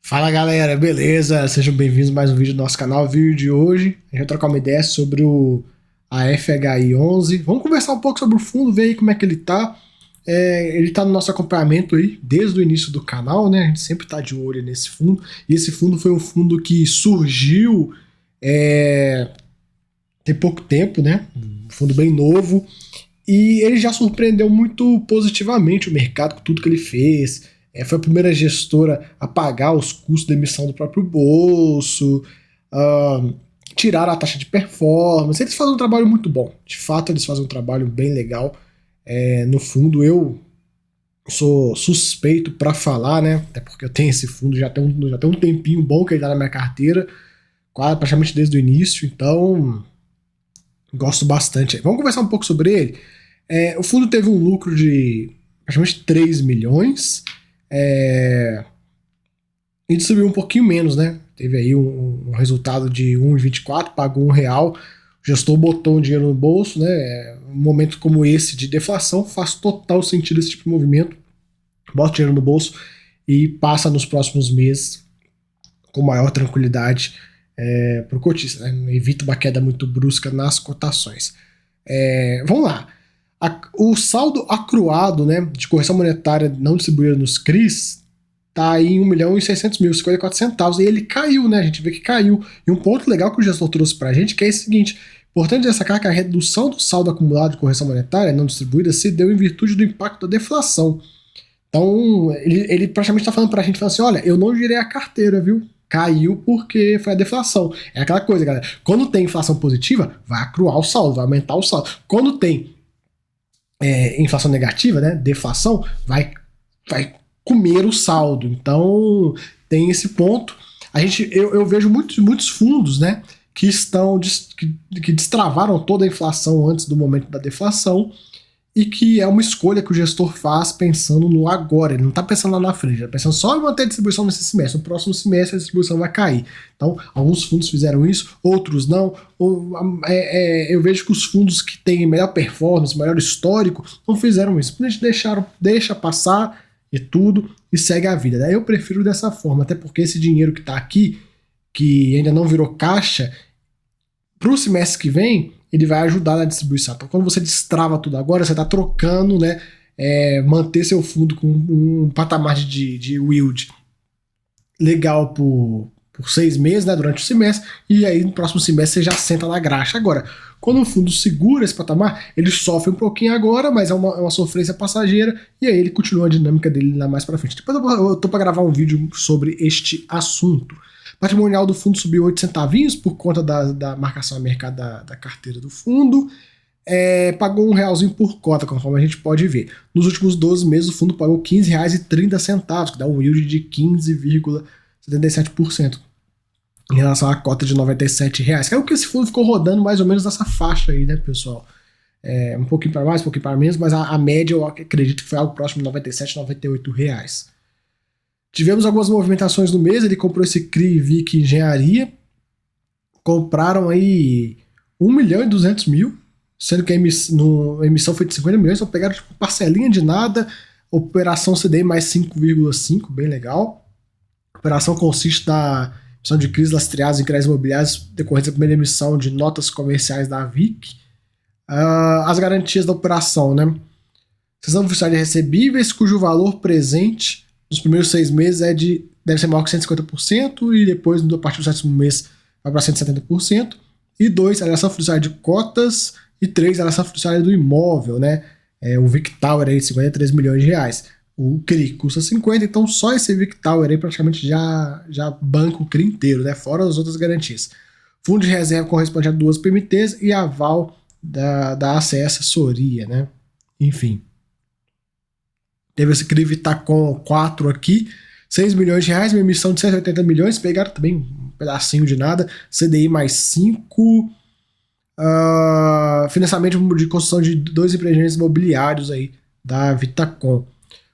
Fala galera, beleza? Sejam bem-vindos a mais um vídeo do nosso canal. O vídeo de hoje a gente vai trocar uma ideia sobre a FHI11. Vamos conversar um pouco sobre o fundo, ver aí como é que ele tá. Ele tá no nosso acompanhamento aí desde o início do canal, né? A gente sempre tá de olho nesse fundo. E esse fundo foi um fundo que surgiu tem pouco tempo, né? Um fundo bem novo. E ele já surpreendeu muito positivamente o mercado com tudo que ele fez. Foi a primeira gestora a pagar os custos da emissão do próprio bolso, tiraram a taxa de performance. Eles fazem um trabalho muito bom. De fato, eles fazem um trabalho bem legal. No fundo, eu sou suspeito para falar, né? Até porque eu tenho esse fundo já tem um tempinho bom que ele tá na minha carteira, quase praticamente desde o início. Então, gosto bastante. Vamos conversar um pouco sobre ele. O fundo teve um lucro de praticamente 3 milhões. E distribuiu um pouquinho menos, né? Teve aí um resultado de 1,24, pagou R$1. O gestor botou um dinheiro no bolso, né? Um momento como esse de deflação faz total sentido esse tipo de movimento. Bota o dinheiro no bolso e passa nos próximos meses com maior tranquilidade para o cotista, né? Evita uma queda muito brusca nas cotações. Vamos lá. O saldo acruado, né, de correção monetária não distribuída nos CRIs está aí em 1.600.000, 54 centavos, e ele caiu, né, a gente vê que caiu. E um ponto legal que o gestor trouxe para a gente que é o seguinte: importante destacar que a redução do saldo acumulado de correção monetária não distribuída se deu em virtude do impacto da deflação. Então, ele praticamente está falando para a gente, falando assim, olha, eu não girei a carteira, viu? Caiu porque foi a deflação. É aquela coisa, galera, quando tem inflação positiva, vai acruar o saldo, vai aumentar o saldo. Quando tem inflação negativa, né, deflação, vai comer o saldo. Então tem esse ponto. Eu vejo muitos fundos, né, que destravaram toda a inflação antes do momento da deflação, e que é uma escolha que o gestor faz pensando no agora. Ele não está pensando lá na frente, ele está pensando só em manter a distribuição nesse semestre. No próximo semestre a distribuição vai cair. Então, alguns fundos fizeram isso, outros não. Eu vejo que os fundos que têm melhor performance, melhor histórico, não fizeram isso. A gente deixa passar e tudo, e segue a vida, né? Eu prefiro dessa forma, até porque esse dinheiro que está aqui, que ainda não virou caixa, para o semestre que vem, ele vai ajudar na distribuição. Então, quando você destrava tudo agora, você está trocando, né, manter seu fundo com um patamar de yield legal por 6 meses, né, durante o semestre, e aí no próximo semestre você já senta na graxa. Agora, quando o fundo segura esse patamar, ele sofre um pouquinho agora, mas é uma sofrência passageira, e aí ele continua a dinâmica dele lá mais para frente. Depois eu tô para gravar um vídeo sobre este assunto. O patrimonial do fundo subiu 8 centavinhos por conta da marcação a mercado da carteira do fundo. Pagou R$1 por cota, conforme a gente pode ver. Nos últimos 12 meses, o fundo pagou R$15,30, que dá um yield de 15,77% em relação à cota de R$97. Que é o que esse fundo ficou rodando mais ou menos nessa faixa aí, né, pessoal? Um pouquinho para mais, um pouquinho para menos, mas a média eu acredito que foi algo próximo de R$97, R$98. Tivemos algumas movimentações no mês. Ele comprou esse CRI Vic Engenharia, compraram aí 1.200.000, sendo que a emissão foi de 50 milhões, então pegaram tipo, parcelinha de nada, operação CDI mais 5,5, bem legal. A operação consiste na emissão de CRIs lastreados em créditos imobiliários decorrentes da primeira emissão de notas comerciais da VIC. As garantias da operação, né? Cessão oficial de recebíveis, cujo valor presente nos primeiros 6 meses deve ser maior que 150%, e depois, a partir do 7º mês, vai para 170%. E 2, alienação fiduciária de cotas. E 3, alienação fiduciária do imóvel, né? O Vic Tower aí de 53 milhões de reais. O CRI custa 50, então só esse Vic Tower aí praticamente já banca o CRI inteiro, né? Fora as outras garantias. Fundo de reserva corresponde a 2 PMTs e aval da ACE Assessoria, né? Enfim. Teve esse CRI Vitacom 4 aqui, 6 milhões de reais, uma emissão de 180 milhões, pegaram também um pedacinho de nada, CDI mais 5, financiamento de construção de 2 empreendimentos imobiliários aí, da Vitacom.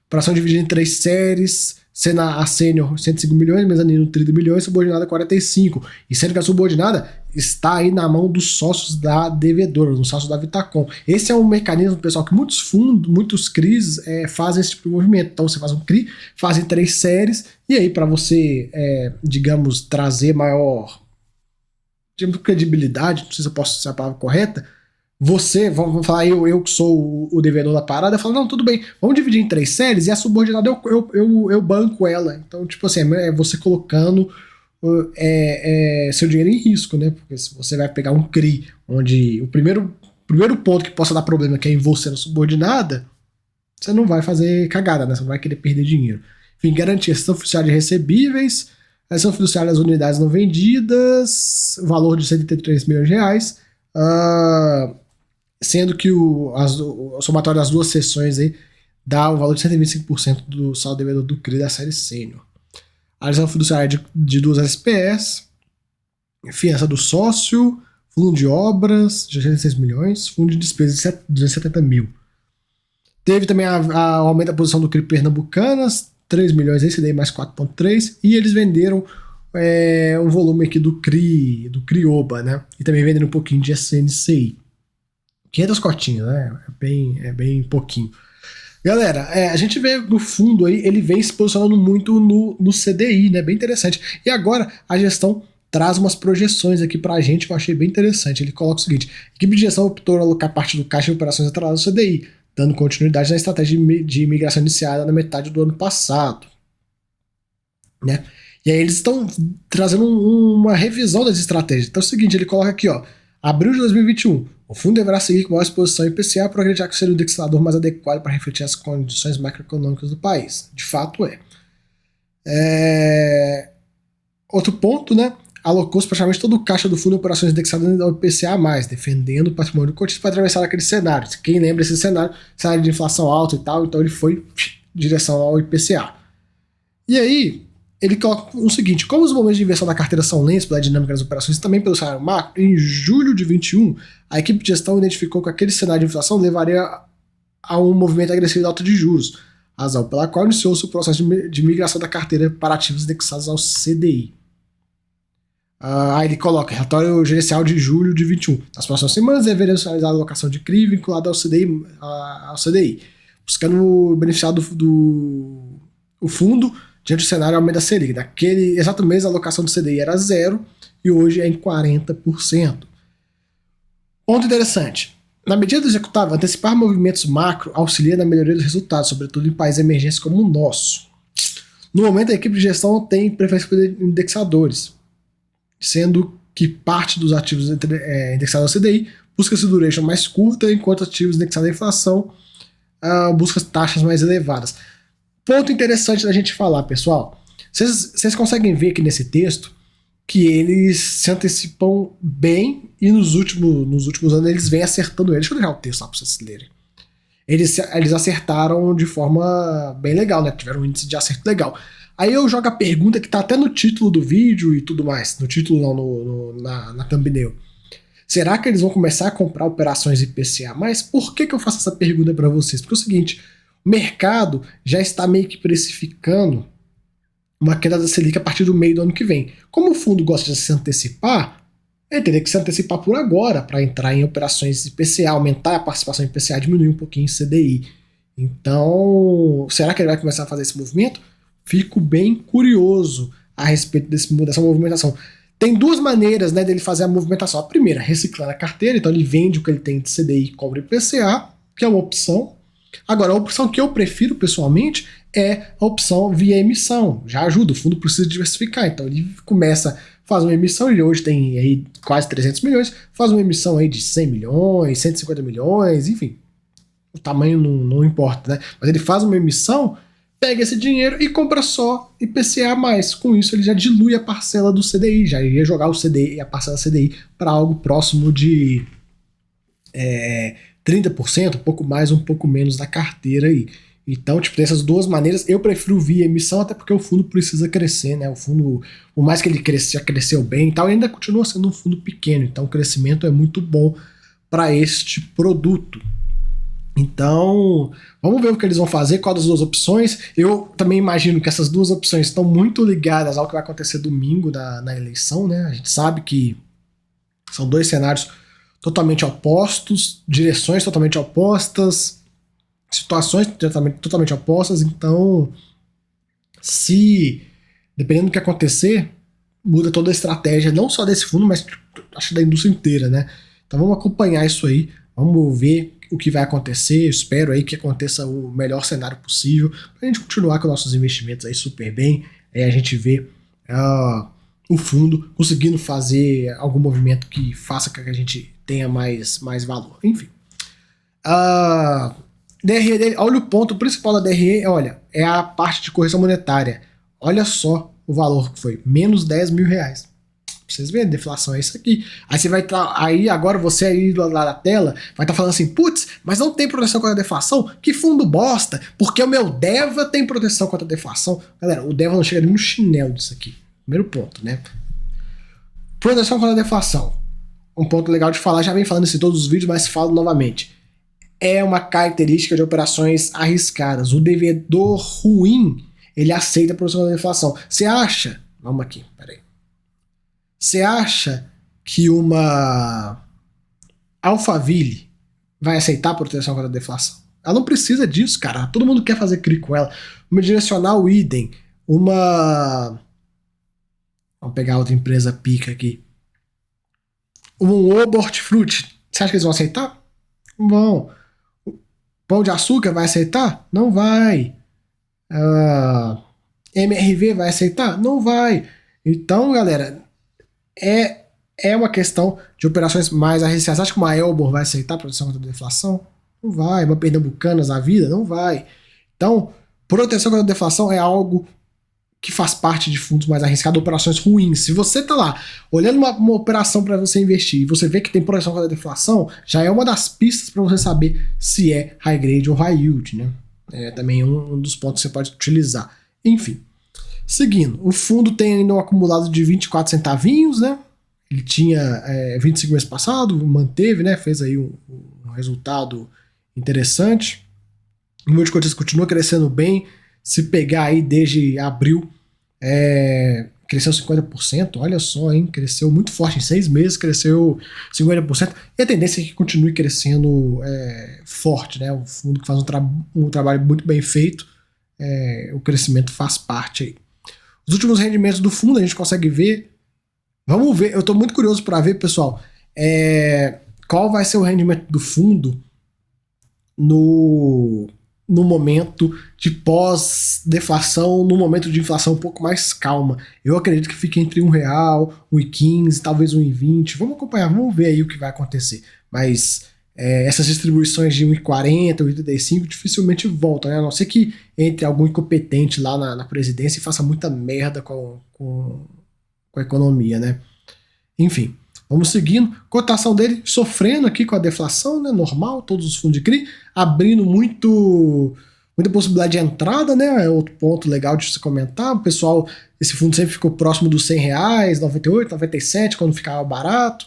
Operação dividida em 3 séries, a sênior 105 milhões, mezanino 30 milhões, subordinada 45. E sendo que a subordinada está aí na mão dos sócios da devedora, dos sócios da Vitacom. Esse é um mecanismo, pessoal, que muitos fundos, muitos CRIs fazem esse tipo de movimento. Então você faz um CRI, fazem 3 séries, e aí para você, digamos, trazer maior credibilidade, não sei se eu posso ser a palavra correta, você, vamos falar, eu que sou o devedor da parada, falo, não, tudo bem, vamos dividir em 3 séries e a subordinada eu banco ela. Então, tipo assim, é você colocando seu dinheiro em risco, né? Porque se você vai pegar um CRI, onde o primeiro ponto que possa dar problema, que é em você na subordinada, você não vai fazer cagada, né? Você não vai querer perder dinheiro. Enfim, garantir a cessão fiduciária de recebíveis, a cessão fiduciária das unidades não vendidas, valor de R$133 milhões, sendo que o somatório das 2 sessões aí dá um valor de 125% do saldo devedor do CRI da série sênior. A lição fiduciária de 2 SPS, fiança do sócio, fundo de obras de 86 milhões, fundo de despesas de 270 mil. Teve também o aumento da posição do CRI Pernambucanas, 3 milhões, esse daí mais 4,3, e eles venderam um volume aqui do CRIOBA, né? E também venderam um pouquinho de SNCI. 500 cotinhas, né? É bem pouquinho. Galera, a gente vê no fundo aí, ele vem se posicionando muito no CDI, né? Bem interessante. E agora a gestão traz umas projeções aqui pra gente que eu achei bem interessante. Ele coloca o seguinte: a equipe de gestão optou por alocar parte do caixa de operações atreladas ao CDI, dando continuidade na estratégia de imigração iniciada na metade do ano passado, né? E aí eles estão trazendo uma revisão das estratégias. Então é o seguinte, ele coloca aqui, ó, abril de 2021, o fundo deverá seguir com maior exposição IPCA para acreditar que seria o indexador mais adequado para refletir as condições macroeconômicas do país. De fato Outro ponto, né? Alocou-se praticamente todo o caixa do fundo em operações indexadas ao IPCA+, defendendo o patrimônio do cotista para atravessar aquele cenário. Quem lembra esse cenário de inflação alta e tal, então ele foi em direção ao IPCA. E aí, ele coloca o seguinte: como os momentos de inversão da carteira são lentos pela dinâmica das operações e também pelo cenário macro, em julho de 2021, a equipe de gestão identificou que aquele cenário de inflação levaria a um movimento agressivo de alta de juros, razão pela qual iniciou-se o processo de migração da carteira para ativos indexados ao CDI. Aí ele coloca relatório gerencial de julho de 21. Nas próximas semanas deveremos finalizar a alocação de CRI vinculada ao CDI, buscando beneficiar o fundo diante do cenário aumento da Selic. Naquele exato mês a alocação do CDI era 0 e hoje é em 40%. Ponto interessante: na medida do executável, antecipar movimentos macro auxilia na melhoria dos resultados, sobretudo em países emergentes como o nosso. No momento, a equipe de gestão tem preferência por indexadores, sendo que parte dos ativos indexados ao CDI busca-se duration mais curta, enquanto ativos indexados à inflação buscam taxas mais elevadas. Ponto interessante da gente falar, pessoal. Vocês conseguem ver aqui nesse texto que eles se antecipam bem e nos últimos anos eles vêm acertando eles. Deixa eu deixar o texto lá para vocês lerem. Eles acertaram de forma bem legal, né? Tiveram um índice de acerto legal. Aí eu jogo a pergunta que tá até no título do vídeo e tudo mais. No título não, na thumbnail. Será que eles vão começar a comprar operações IPCA? Mas por que eu faço essa pergunta para vocês? Porque é o seguinte: o mercado já está meio que precificando uma queda da Selic a partir do meio do ano que vem. Como o fundo gosta de se antecipar, ele teria que se antecipar por agora para entrar em operações IPCA, aumentar a participação em IPCA, diminuir um pouquinho em CDI. Então, será que ele vai começar a fazer esse movimento? Fico bem curioso a respeito dessa movimentação. Tem 2 maneiras, né, dele fazer a movimentação. A primeira, reciclando a carteira, então ele vende o que ele tem de CDI e cobra IPCA, que é uma opção. Agora, a opção que eu prefiro pessoalmente é a opção via emissão. Já ajuda, o fundo precisa diversificar, então ele começa, faz uma emissão, ele hoje tem aí quase 300 milhões, faz uma emissão aí de 100 milhões, 150 milhões, enfim, o tamanho não importa, né? Mas ele faz uma emissão, pega esse dinheiro e compra só IPCA+. Com isso ele já dilui a parcela do CDI, já iria jogar o CDI, a parcela CDI para algo próximo de 30%, um pouco mais, um pouco menos da carteira aí. Então, tipo, dessas 2 maneiras, eu prefiro via emissão, até porque o fundo precisa crescer, né? O fundo, por mais que ele já cresceu bem e tal, ainda continua sendo um fundo pequeno, então o crescimento é muito bom para este produto. Então, vamos ver o que eles vão fazer, qual das 2 opções. Eu também imagino que essas 2 opções estão muito ligadas ao que vai acontecer domingo na eleição, né? A gente sabe que São dois cenários totalmente opostos, direções totalmente opostas, situações totalmente opostas. Então, se dependendo do que acontecer, muda toda a estratégia, não só desse fundo, mas acho da indústria inteira, né? Então vamos acompanhar isso aí, vamos ver o que vai acontecer. Eu espero aí que aconteça o melhor cenário possível para a gente continuar com nossos investimentos aí super bem. Aí a gente vê o fundo conseguindo fazer algum movimento que faça com que a gente tenha mais valor. Enfim. DRE dele, olha o ponto principal da DRE, é a parte de correção monetária. Olha só o valor que foi, menos 10 mil reais. Pra vocês verem, deflação é isso aqui. Aí você vai estar, aí agora você aí lá na tela vai estar falando assim, putz, mas não tem proteção contra a deflação? Que fundo bosta, porque o meu DEVA tem proteção contra a deflação. Galera, o DEVA não chega nem no chinelo disso aqui. Primeiro ponto, né? Proteção contra a deflação. Um ponto legal de falar, já vem falando isso em todos os vídeos, mas falo novamente. É uma característica de operações arriscadas. O devedor ruim, ele aceita a proteção contra a deflação. Você acha, vamos aqui, peraí. Você acha que uma Alphaville vai aceitar a proteção contra a deflação? Ela não precisa disso, cara. Todo mundo quer fazer CRI com ela. Uma direcional idem, vamos pegar outra empresa pica aqui. Um Oba Hortifruti. Você acha que eles vão aceitar? Não vão. Pão de Açúcar vai aceitar? Não vai. MRV vai aceitar? Não vai. Então, galera, é uma questão de operações mais arriscadas. Acha que uma Elbor vai aceitar a proteção contra a deflação? Não vai. Uma Pernambucanas a vida? Não vai. Então, proteção contra a deflação é algo que faz parte de fundos mais arriscados, operações ruins. Se você tá lá olhando uma operação para você investir e você vê que tem proteção contra a deflação, já é uma das pistas para você saber se é high grade ou high yield, né? É também um dos pontos que você pode utilizar. Enfim, seguindo, o fundo tem ainda um acumulado de 24 centavinhos, né? Ele tinha 25 mês passado, manteve, né? Fez aí um resultado interessante. O número de cotistas continua crescendo bem. Se pegar aí desde abril, cresceu 50%, olha só, hein? Cresceu muito forte, em 6 meses cresceu 50%, e a tendência é que continue crescendo forte, né? Um fundo que faz um trabalho muito bem feito, o crescimento faz parte aí. Os últimos rendimentos do fundo a gente consegue ver, vamos ver, eu estou muito curioso para ver, pessoal, qual vai ser o rendimento do fundo no momento de pós-deflação, no momento de inflação um pouco mais calma. Eu acredito que fique entre R$1, R$1,15, talvez R$1,20. Vamos acompanhar, vamos ver aí o que vai acontecer. Mas essas distribuições de R$1,40, R$1,35 dificilmente voltam, né? A não ser que entre algum incompetente lá na presidência e faça muita merda com a economia, né? Enfim. Vamos seguindo, cotação dele sofrendo aqui com a deflação, né, normal, todos os fundos de CRI, abrindo muita possibilidade de entrada, né, é outro ponto legal de se comentar. O pessoal, esse fundo sempre ficou próximo dos R$100, 98, 97, quando ficava barato,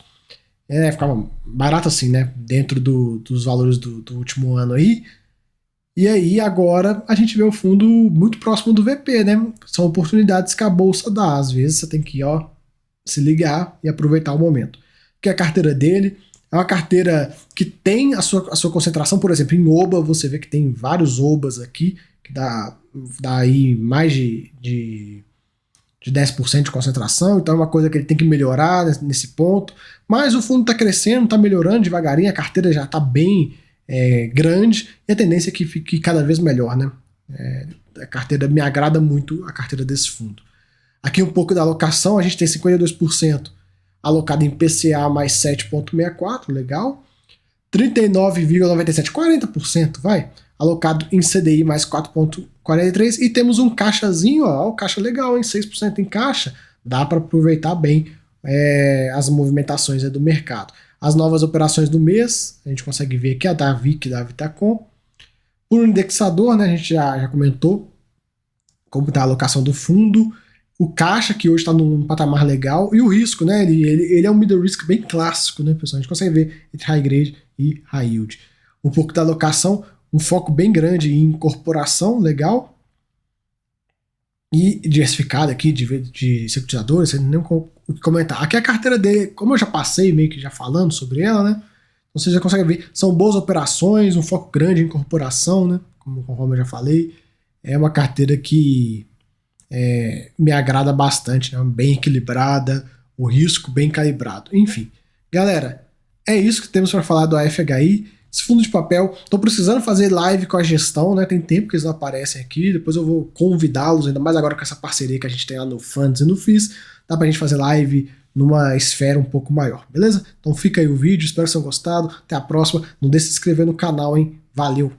ficava barato assim, né, dentro dos valores do último ano aí. E aí agora a gente vê o fundo muito próximo do VP, né, são oportunidades que a bolsa dá, às vezes você tem que se ligar e aproveitar o momento. Que a carteira dele é uma carteira que tem a sua concentração, por exemplo, em OBA, você vê que tem vários OBAs aqui, que dá aí mais de 10% de concentração, então é uma coisa que ele tem que melhorar nesse ponto, mas o fundo está crescendo, está melhorando devagarinho, a carteira já está bem grande, e a tendência é que fique cada vez melhor, né? A carteira me agrada muito, a carteira desse fundo. Aqui um pouco da alocação, a gente tem 52% alocado em PCA mais 7,64, legal. 39,97, 40%, vai, alocado em CDI mais 4,43, e temos um caixazinho, ó, caixa legal, hein, 6% em caixa, dá para aproveitar bem as movimentações do mercado. As novas operações do mês, a gente consegue ver aqui a da VIC, da Vitacom. Por indexador, né, a gente já comentou como está a alocação do fundo. O caixa, que hoje está num patamar legal, e o risco, né? Ele é um middle risk bem clássico, né, pessoal? A gente consegue ver entre high grade e high yield. Um pouco da alocação, um foco bem grande em incorporação, legal. e diversificada aqui de securitizadores, sem nem o que comentar. Aqui a carteira dele, como eu já passei meio que já falando sobre ela, né? Então você já consegue ver, são boas operações, um foco grande em incorporação, né? Conforme eu já falei. É uma carteira que me agrada bastante, né? Bem equilibrada, o risco bem calibrado. Enfim, galera, é isso que temos para falar do AFHI. Esse fundo de papel, estou precisando fazer live com a gestão, né? Tem tempo que eles não aparecem aqui. Depois eu vou convidá-los, ainda mais agora com essa parceria que a gente tem lá no Funds e no FIIs. Dá pra gente fazer live numa esfera um pouco maior, beleza? Então fica aí o vídeo, espero que vocês tenham gostado. Até a próxima. Não deixe de se inscrever no canal, hein? Valeu!